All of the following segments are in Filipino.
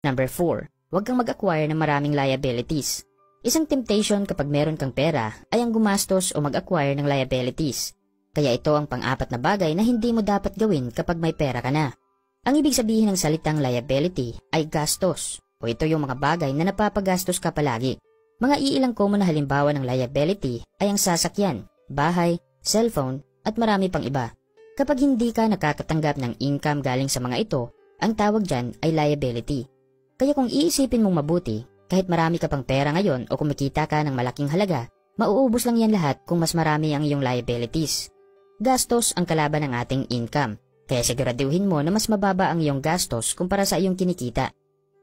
Number 4. Huwag kang mag-acquire ng maraming liabilities. Isang temptation kapag meron kang pera ay ang gumastos o mag-acquire ng liabilities. Kaya ito ang pang-apat na bagay na hindi mo dapat gawin kapag may pera ka na. Ang ibig sabihin ng salitang liability ay gastos, o ito yung mga bagay na napapagastos ka palagi. Mga iilang common na halimbawa ng liability ay ang sasakyan, bahay, cellphone, at marami pang iba. Kapag hindi ka nakakatanggap ng income galing sa mga ito, ang tawag dyan ay liability. Kaya kung iisipin mong mabuti, kahit marami ka pang pera ngayon o kumikita ka ng malaking halaga, mauubos lang yan lahat kung mas marami ang iyong liabilities. Gastos ang kalaban ng ating income, kaya siguraduhin mo na mas mababa ang iyong gastos kumpara sa iyong kinikita.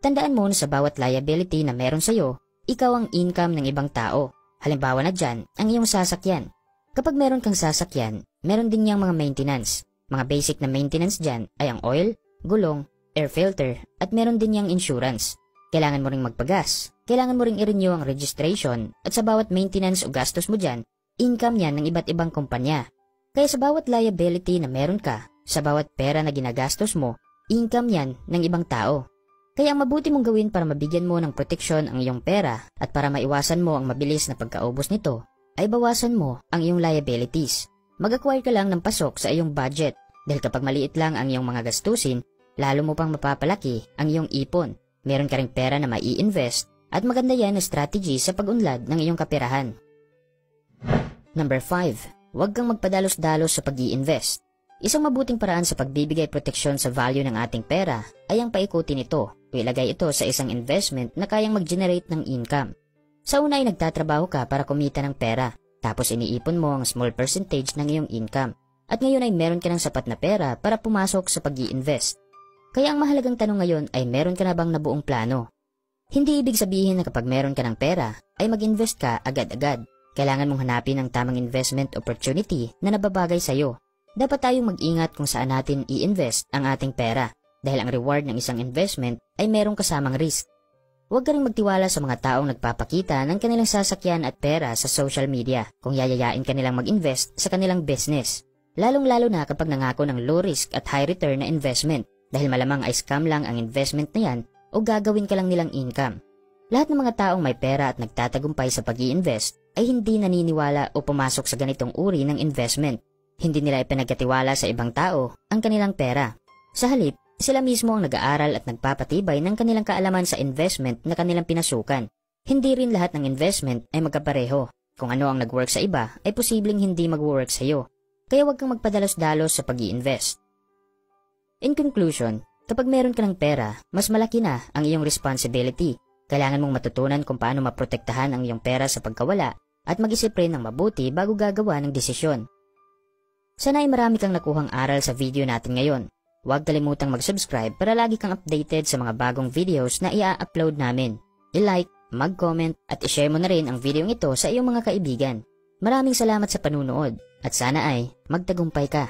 Tandaan mo na sa bawat liability na meron sa iyo, ikaw ang income ng ibang tao. Halimbawa na dyan, ang iyong sasakyan. Kapag meron kang sasakyan, meron din niyang mga maintenance. Mga basic na maintenance dyan ay ang oil, gulong, air filter, at meron din niyang insurance. Kailangan mo ring magpagas, kailangan mo ring i-renew ang registration, at sa bawat maintenance o gastos mo dyan, income yan ng iba't ibang kumpanya. Kaya sa bawat liability na meron ka, sa bawat pera na ginagastos mo, income yan ng ibang tao. Kaya ang mabuti mong gawin para mabigyan mo ng proteksyon ang iyong pera at para maiwasan mo ang mabilis na pagkaubos nito, ay bawasan mo ang iyong liabilities. Mag-acquire ka lang ng pasok sa iyong budget dahil kapag maliit lang ang iyong mga gastusin, lalo mo pang mapapalaki ang iyong ipon. Meron ka ring pera na mai-invest at maganda yan na strategy sa pag-unlad ng iyong kaperahan. Number 5. Huwag kang magpadalos-dalos sa pag-i-invest. Isang mabuting paraan sa pagbibigay proteksyon sa value ng ating pera ay ang paikutin ito o ilagay ito sa isang investment na kayang mag-generate ng income. Sa una ay nagtatrabaho ka para kumita ng pera, tapos iniipon mo ang small percentage ng iyong income. At ngayon ay meron ka ng sapat na pera para pumasok sa pag-i-invest. Kaya ang mahalagang tanong ngayon ay meron ka na bang nabuong plano? Hindi ibig sabihin na kapag meron ka ng pera ay mag-invest ka agad-agad. Kailangan mong hanapin ang tamang investment opportunity na nababagay sa iyo. Dapat tayong mag-ingat kung saan natin i-invest ang ating pera dahil ang reward ng isang investment ay merong kasamang risk. Huwag ka rin magtiwala sa mga taong nagpapakita ng kanilang sasakyan at pera sa social media kung yayayain ka nilang mag-invest sa kanilang business. Lalong-lalo na kapag nangako ng low risk at high return na investment dahil malamang ay scam lang ang investment na yan o gagawin ka lang nilang income. Lahat ng mga taong may pera at nagtatagumpay sa pag-i-invest ay hindi naniniwala o pumasok sa ganitong uri ng investment. Hindi nila ipinagkatiwala sa ibang tao ang kanilang pera. Sa halip, sila mismo ang nag-aaral at nagpapatibay ng kanilang kaalaman sa investment na kanilang pinasukan. Hindi rin lahat ng investment ay magkapareho. Kung ano ang nag-work sa iba ay posibleng hindi mag-work sa iyo. Kaya huwag kang magpadalos-dalos sa pag-i-invest. In conclusion, kapag meron ka ng pera, mas malaki na ang iyong responsibility. Kailangan mong matutunan kung paano maprotektahan ang iyong pera sa pagkawala at mag-isip rin ng mabuti bago gagawa ng desisyon. Sana ay marami kang nakuhang aral sa video natin ngayon. Huwag kalimutang mag-subscribe para lagi kang updated sa mga bagong videos na i-upload namin. I-like, mag-comment at i-share mo na rin ang video ito sa iyong mga kaibigan. Maraming salamat sa panunood at sana ay magtagumpay ka.